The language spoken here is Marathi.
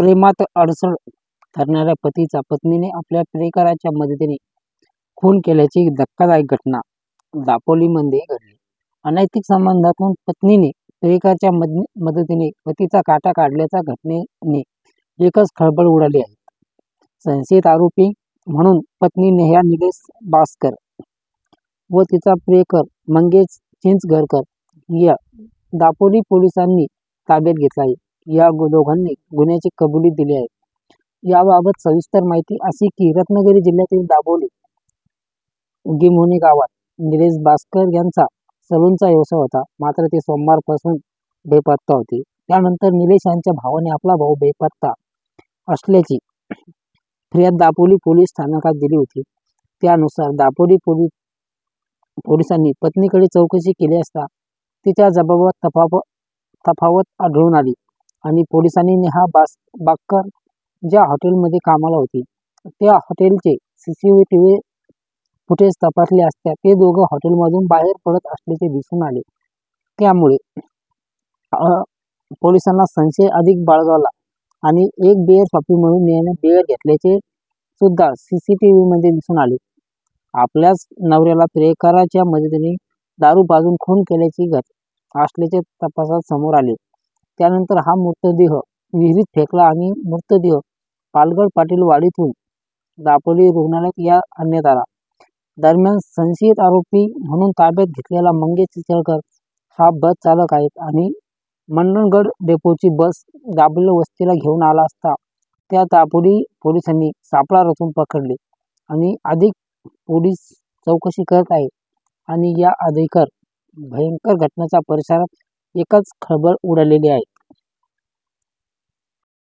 प्रेमात अडसर ठरणाऱ्या पतीचा पत्नीने आपल्या प्रियकराच्या मदतीने खून केल्याची धक्कादायक घटना दापोलीमध्ये घडली. अनैतिक संबंधातून पत्नीने प्रियकराच्या मदतीने पतीचा काटा काढल्याच्या घटनेने एकच खळबळ उडाली आहे. संशयित आरोपी म्हणून पत्नी नेहा निलेश बास्कर व तिचा प्रियकर मंगेश चिंचघरकर या दापोली पोलिसांनी ताब्यात घेतला आहे. या दोघांनी गुन्ह्याची कबुली दिली आहे. याबाबत सविस्तर माहिती अशी की रत्नागिरी जिल्ह्यातील दापोली उगीमोनी गावात निलेश बास्कर यांचा सलूनचा व्यवसाय होता. मात्र ते सोमवारपासून बेपत्ता होते. त्यानंतर निलेश यांच्या भावाने आपला भाऊ बेपत्ता असल्याची फिर्याद दापोली पोलीस स्थानकात दिली होती. त्यानुसार दापोली पोलिसांनी पत्नीकडे चौकशी केली असता तिच्या जबाबात तफावत आढळून आली आणि पोलिसांनी नेहा बास्कर ज्या हॉटेलमध्ये कामाला होती त्या हॉटेलचे CCTV फुटेज तपासले असता ते दोघं हॉटेलमधून बाहेर पडत असल्याचे दिसून आले. त्यामुळे पोलिसांना संशय अधिक बाळगला आणि एक बिअर शॉपिंग म्हणून नेहाने बिअर घेतल्याचे सुद्धा CCTV मध्ये दिसून आले. आपल्याच नवऱ्याला प्रियकराच्या मदतीने दारू पाजून खून केल्याची असल्याचे तपासात समोर आले. त्यानंतर हा मृतदेह विहिरीत फेकला आणि मृतदेह पालगड पाटील वाडीतून दापोली रुग्णालयात आणण्यात आला. दरम्यान संशयित आरोपी म्हणून ताब्यात घेतलेला मंगेश चिंचघरकर हा बस चालक आहे आणि मंडणगड डेपोची बस दापोली वस्तीला घेऊन आला असता त्या दापोली पोलिसांनी सापळा रचून पकडले आणि अधिक पोलीस चौकशी करत आहेत. आणि या भयंकर घटनेच्या परिसरात एकच खळबळ उडालेली आहे.